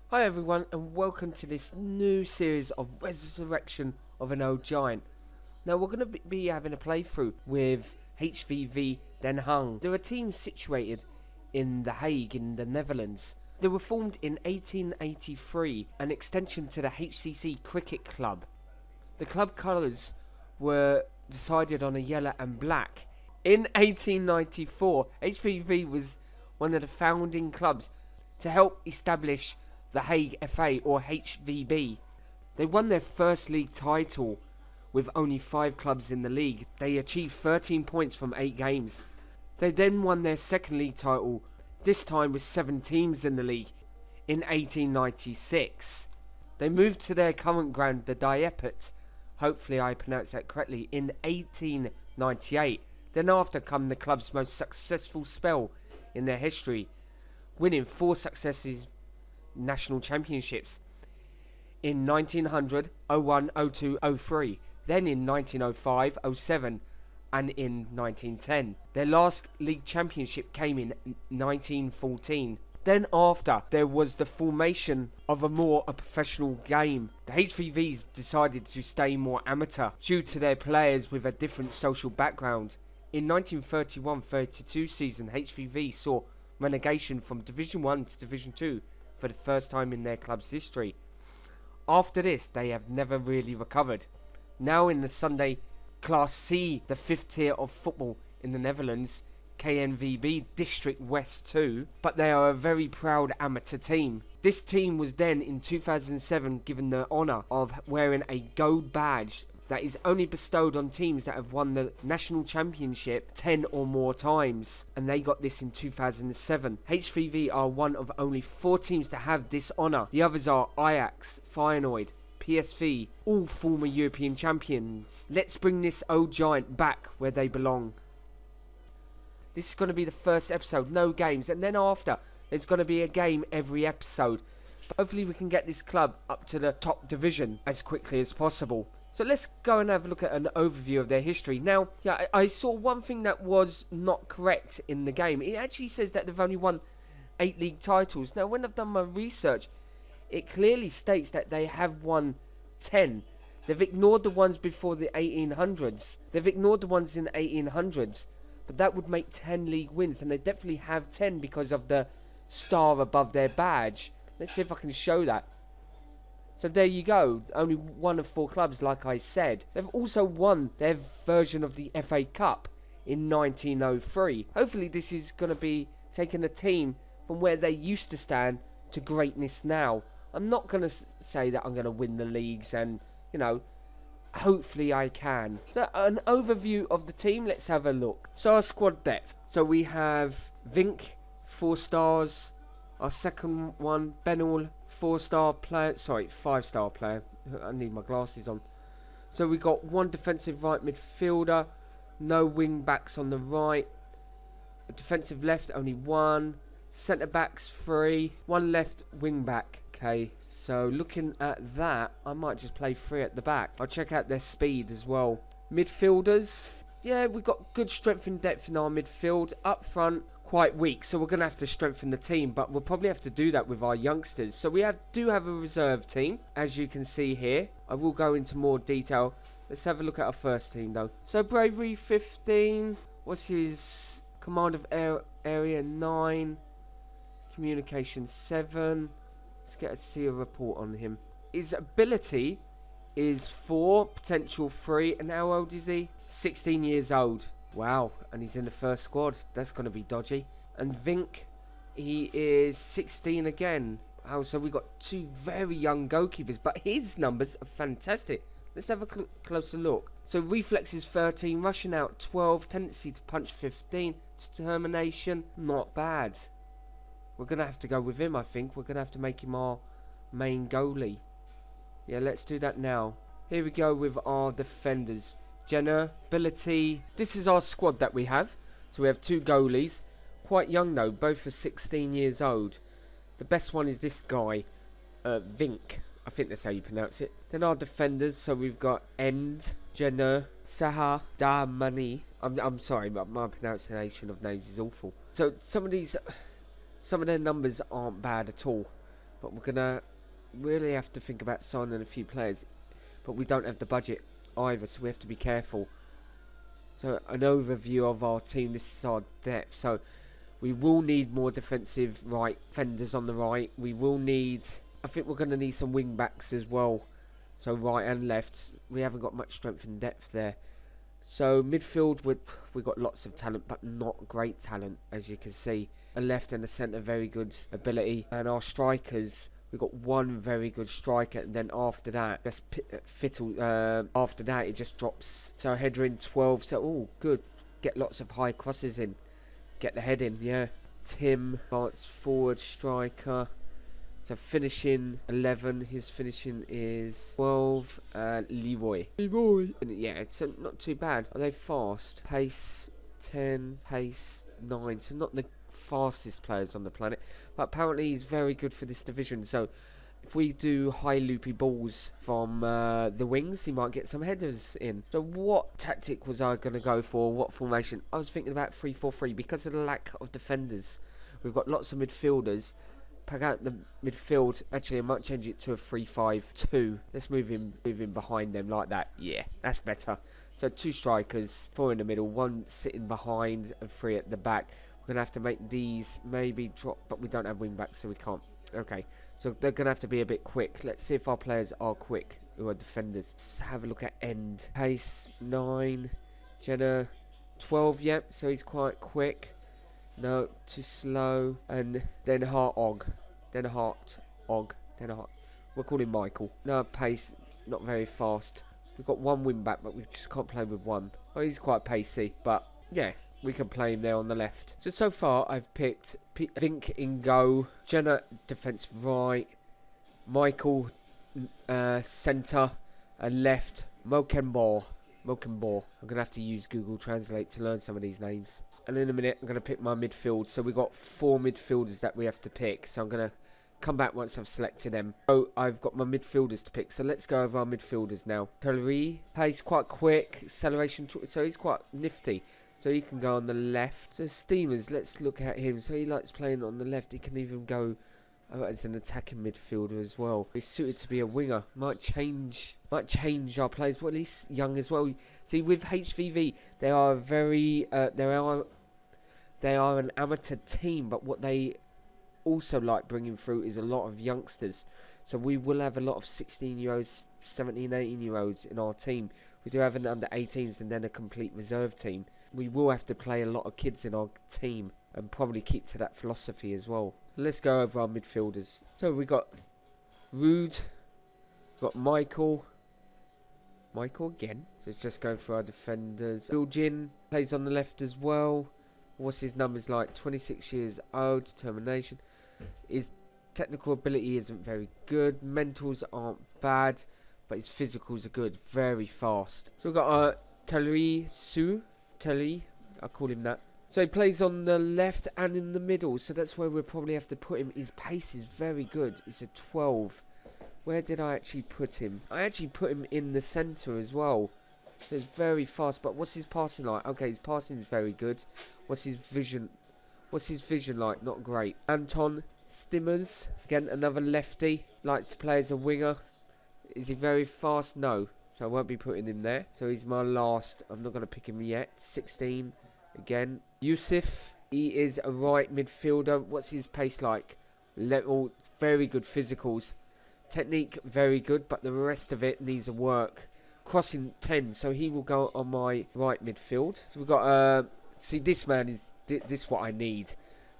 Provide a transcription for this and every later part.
Hi everyone and welcome to this new series of Resurrection of an Old Giant. Now we're going to be having a playthrough with HVV Den Haag. They're a team situated in The Hague in the Netherlands. They were formed in 1883, an extension to the HCC Cricket Club. The club colours were decided on a yellow and black. In 1894, HVV was one of the founding clubs to help establish the Hague FA or HVB. They won their first league title with only 5 clubs in the league. They achieved 13 points from 8 games. They then won their second league title, this time with 7 teams in the league, in 1896. They moved to their current ground, the Dieppe, hopefully I pronounced that correctly, in 1898. Then after come the club's most successful spell in their history, winning 4 successive national championships in 1900, 01, 02, 03, then in 1905, 07 and in 1910. Their last league championship came in 1914. Then after, there was the formation of a professional game. The HVVs decided to stay more amateur due to their players with a different social background. In 1931-32 season, HVV saw relegation from Division 1 to Division 2 for the first time in their club's history. After this, they have never really recovered. Now in the Sunday Class C, the 5th tier of football in the Netherlands, KNVB District West 2, but they are a very proud amateur team. This team was then in 2007 given the honour of wearing a gold badge that is only bestowed on teams that have won the national championship 10 or more times, and they got this in 2007. HVV are one of only 4 teams to have this honour. The others are Ajax, Feyenoord, PSV, all former European champions. Let's bring this old giant back where they belong. This is going to be the first episode, no games, and then after there's going to be a game every episode. But hopefully we can get this club up to the top division as quickly as possible. So let's go and have a look at an overview of their history. Now, yeah, I saw one thing that was not correct in the game. It actually says that they've only won 8 league titles. Now, when I've done my research, it clearly states that they have won 10. They've ignored the ones before the 1800s. They've ignored the ones in the 1800s. But that would make 10 league wins. And they definitely have 10 because of the star above their badge. Let's see if I can show that. So there you go, only one of 4 clubs like I said. They've also won their version of the FA Cup in 1903. Hopefully this is going to be taking a team from where they used to stand to greatness now. I'm not going to say that I'm going to win the leagues and, you know, hopefully I can. So an overview of the team, let's have a look. So our squad depth. So we have Vink, 4 stars. Our second one, Benall, 4-star player. Sorry, 5-star player. I need my glasses on. So we got 1 defensive right midfielder. No wing backs on the right. A defensive left, only 1. Centre backs 3. 1 left wing back. Okay, so looking at that, I might just play 3 at the back. I'll check out their speed as well. Midfielders. Yeah, we've got good strength and depth in our midfield. Up front, quite weak, so we're going to have to strengthen the team, but we'll probably have to do that with our youngsters. So we do have a reserve team, as you can see here. I will go into more detail. Let's have a look at our first team though. So bravery 15, what's his command of area 9, communication 7. Let's see a report on him. His ability is 4, potential 3, and how old is he? 16 years old. Wow, and he's in the first squad. That's going to be dodgy. And Vink, he is 16 again. Oh, so we got 2 very young goalkeepers, but his numbers are fantastic. Let's have a closer look. So reflexes 13, rushing out 12, tendency to punch 15, determination, not bad. We're going to have to go with him, I think. We're going to have to make him our main goalie. Yeah, let's do that now. Here we go with our defenders. Jenner, ability. This is our squad that we have. So we have 2 goalies. Quite young though, both are 16 years old. The best one is this guy, Vink. I think that's how you pronounce it. Then our defenders. So we've got End, Jenner, Saha, Damani. I'm sorry, but my pronunciation of names is awful. So some of their numbers aren't bad at all. but we're gonna really have to think about signing a few players, but we don't have the budget either, so we have to be careful. So an overview of our team. This is our depth. So we will need more defensive right fenders on the right. We will need, I think we're going to need some wing backs as well. So right and left. We haven't got much strength and depth there. So midfield, we've got lots of talent, but not great talent, as you can see. A left and a centre, very good ability. And our strikers, we've got one very good striker, and then after that, just after that, it just drops. So header in 12, so all good. Get lots of high crosses in. Get the head in, yeah. Tim, advance forward striker. So finishing 11, his finishing is 12. Leroy. Yeah, it's not too bad. Are they fast? Pace 10, pace 9. So not the fastest players on the planet, but apparently he's very good for this division. So if we do high loopy balls from the wings, he might get some headers in. So what tactic was I going to go for? What formation? I was thinking about 3-4-3 because of the lack of defenders. We've got lots of midfielders. Pack out the midfield. Actually, I might change it to a 3-5-2. Let's move in behind them like that. Yeah, that's better. So 2 strikers, 4 in the middle, 1 sitting behind and 3 at the back. We're going to have to make these maybe drop, but we don't have wing backs, so we can't. Okay, so they're going to have to be a bit quick. Let's see if our players are quick, who are defenders. Let's have a look at end. Pace 9, Jenna 12, yep, so he's quite quick. No, too slow. And Den Haag. We'll call him Michael. No, pace, not very fast. We've got 1 wing back, but we just can't play with 1. Oh, he's quite pacey, but yeah, we can play him there on the left. So far, I've picked Vink in goal, Jenna defensive right, Michael centre, and left Mokenbor. I'm going to have to use Google Translate to learn some of these names. And in a minute, I'm going to pick my midfield. So we've got 4 midfielders that we have to pick. So I'm going to come back once I've selected them. So I've got my midfielders to pick. So let's go over our midfielders now. Tullery, pace quite quick, acceleration, so he's quite nifty. So he can go on the left. So Steamers, let's look at him. So he likes playing on the left. He can even go as an attacking midfielder as well. He's suited to be a winger. Might change our players. Well, he's young as well. See, with HVV, they are they are an amateur team, but what they also like bringing through is a lot of youngsters. So we will have a lot of 16-year-olds, 17, 18-year-olds in our team. We do have an under 18s and then a complete reserve team. We will have to play a lot of kids in our team and probably keep to that philosophy as well. Let's go over our midfielders. So we got Rude, got Michael again. So let's just go for our defenders. Biljin plays on the left as well. What's his numbers like? 26 years old, determination. His technical ability isn't very good. Mentals aren't bad, but his physicals are good. Very fast. So we've got Tullery, I'll call him that. So he plays on the left and in the middle, so that's where we'll probably have to put him. His pace is very good. It's a 12. Where did I actually put him? I actually put him in the centre as well. So it's very fast, but what's his passing like? Okay, his passing is very good. What's his vision like? Not great. Anton Stimmers, again another lefty, likes to play as a winger. Is he very fast? No. So I won't be putting him there. So he's my last. I'm not going to pick him yet. 16 again. Yusuf, he is a right midfielder. What's his pace like? Level, very good physicals. Technique, very good, but the rest of it needs a work. Crossing 10, so he will go on my right midfield. So we've got, see, this man is, this what I need.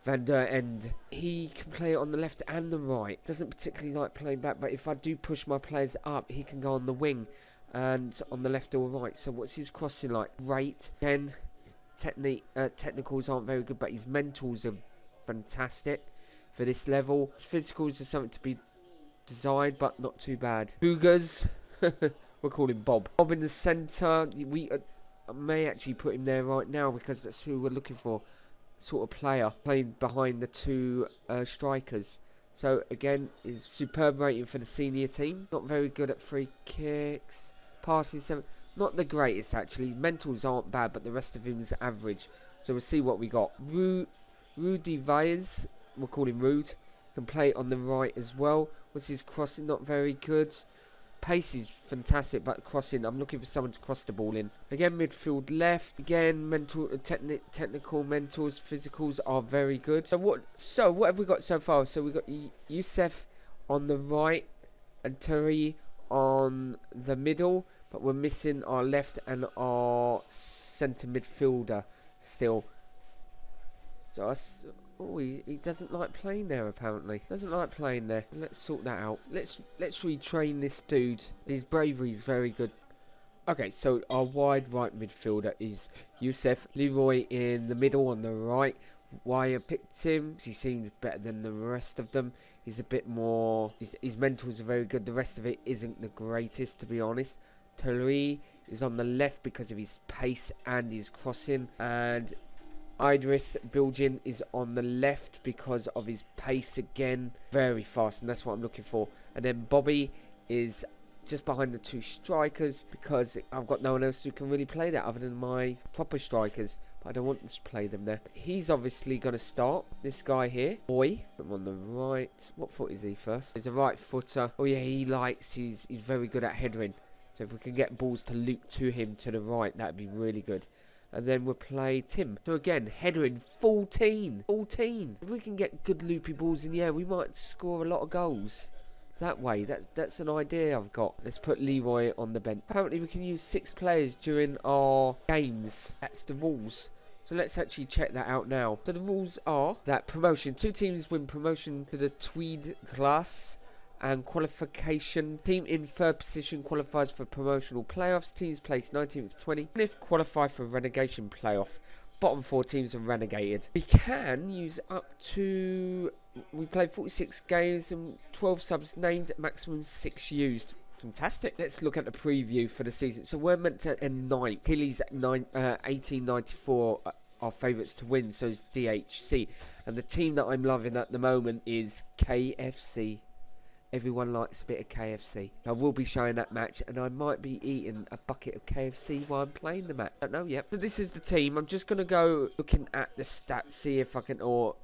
Van der End. He can play on the left and the right. Doesn't particularly like playing back, but if I do push my players up, he can go on the wing and on the left or right. So what's his crossing like? Great. Again, technicals aren't very good, but his mentals are fantastic for this level. His physicals are something to be desired, but not too bad. Cougars. We'll call him Bob. Bob in the centre. We may actually put him there right now because that's who we're looking for. Sort of player playing behind the 2 strikers. So again, is superb rating for the senior team. Not very good at free kicks. Passing 7. Not the greatest actually. Mentals aren't bad, but the rest of him is average. So we'll see what we got. Rudy Vyers. We'll call him Rude. Can play on the right as well. Was his crossing not very good? Pace is fantastic, but crossing, I'm looking for someone to cross the ball in. Again, midfield left. Again, technical, mentals, physicals are very good. So what have we got so far? So we've got Youssef on the right and Terry on the middle, but we're missing our left and our centre midfielder still. So he doesn't like playing there, apparently. Doesn't like playing there. Let's sort that out. Let's retrain this dude. His bravery is very good. Okay, so our wide right midfielder is Youssef. Leroy in the middle on the right. Wire picked him. He seems better than the rest of them. He's a bit more... His mentals are very good. The rest of it isn't the greatest, to be honest. Tully is on the left because of his pace and his crossing. And Idris Bilgin is on the left because of his pace again. Very fast, and that's what I'm looking for. And then Bobby is just behind the two strikers because I've got no one else who can really play that other than my proper strikers. But I don't want to play them there. He's obviously going to start. This guy here. Boy. I'm on the right. What foot is he first? He's a right footer. Oh yeah, he's very good at headering. So if we can get balls to loop to him to the right, that'd be really good. And then we'll play Tim. So again, headering 14. 14. If we can get good loopy balls in the air, we might score a lot of goals. That way. That's an idea I've got. Let's put Leroy on the bench. Apparently we can use 6 players during our games. That's the rules. So let's actually check that out now. So the rules are that promotion. 2 teams win promotion to the Tweed class. And qualification. Team in 3rd position qualifies for promotional playoffs. Teams placed 19th to 20. And if qualify for relegation playoff, bottom 4 teams are relegated. We can use up to... We played 46 games and 12 subs named, maximum 6 used. Fantastic. Let's look at the preview for the season. So we're meant to end 9th. Achilles at 1894 are favourites to win. So is DHC. And the team that I'm loving at the moment is KFC. Everyone likes a bit of KFC. I will be showing that match, and I might be eating a bucket of KFC while I'm playing the match. I don't know yet. So this is the team. I'm just going to go looking at the stats, see if I can, or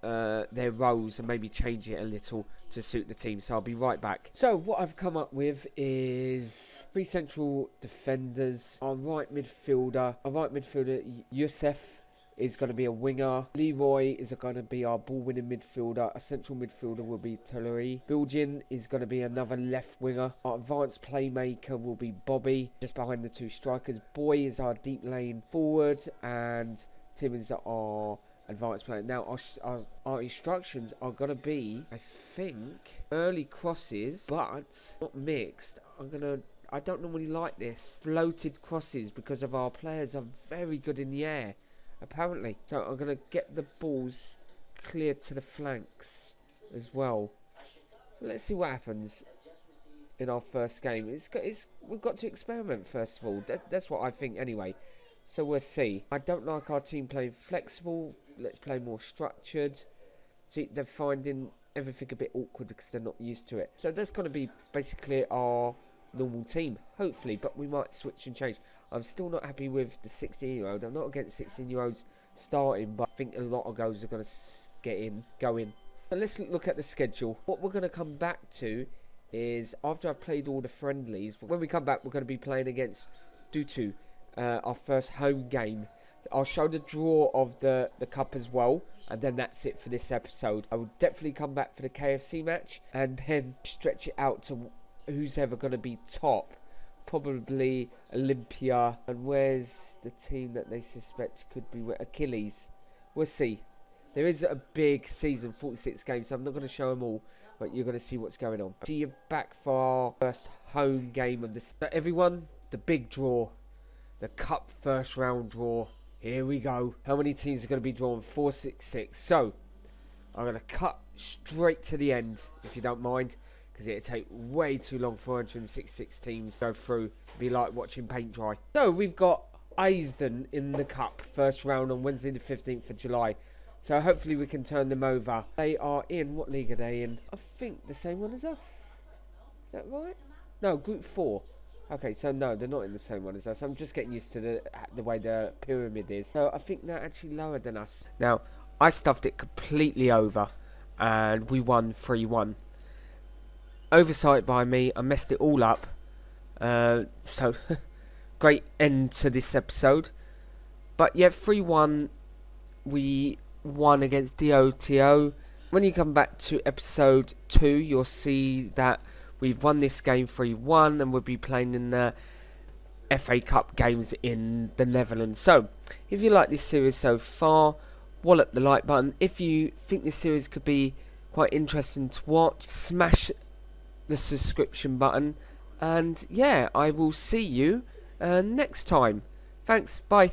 their roles, and maybe change it a little to suit the team. So I'll be right back. So what I've come up with is 3 central defenders. Our right midfielder, Youssef, is going to be a winger. Leroy is going to be our ball-winning midfielder. A central midfielder will be Tully. Bilgin is going to be another left winger. Our advanced playmaker will be Bobby, just behind the 2 strikers. Boy is our deep lane forward, and Tim is our advanced player. Now, our instructions are going to be, I think, early crosses, but not mixed. I don't normally like this. Floated crosses because of our players are very good in the air. Apparently. So I'm going to get the balls cleared to the flanks as well. So let's see what happens in our first game. We've got to experiment first of all. That's what I think anyway. So we'll see. I don't like our team playing flexible. Let's play more structured. See, they're finding everything a bit awkward because they're not used to it. So that's going to be basically our normal team, hopefully, but we might switch and change. I'm still not happy with the 16-year-old. I'm not against 16-year-olds starting, but I think a lot of goals are going to go in. But let's look at the schedule. What we're going to come back to is, after I've played all the friendlies, when we come back, we're going to be playing against Dutu, our first home game. I'll show the draw of the cup as well, and then that's it for this episode. I will definitely come back for the KFC match, and then stretch it out to who's ever going to be top. Probably Olympia. And where's the team that they suspect could be Achilles? We'll see. There is a big season, 46 games, so I'm not going to show them all, but you're going to see what's going on. See you back for our first home game of this. But everyone, the big draw. The cup first round draw. Here we go. How many teams are going to be drawn? 4, 6, 6. So, I'm going to cut straight to the end, if you don't mind. Because it'd take way too long, 466 teams go through. It'd be like watching paint dry. So we've got Eisden in the cup, first round on Wednesday the 15th of July. So hopefully we can turn them over. They are in, what league are they in? I think the same one as us. Is that right? No, group 4. Okay, so no, they're not in the same one as us. I'm just getting used to the way the pyramid is. So I think they're actually lower than us. Now, I stuffed it completely over. and we won 3-1. Oversight by me, I messed it all up. So great end to this episode. But yeah, 3-1, we won against DOTO. When you come back to episode 2, you'll see that we've won this game 3-1, and we'll be playing in the FA Cup games in the Netherlands. So, if you like this series so far, wallop the like button. If you think this series could be quite interesting to watch, smash the subscription button. And yeah, I will see you next time. Thanks, bye.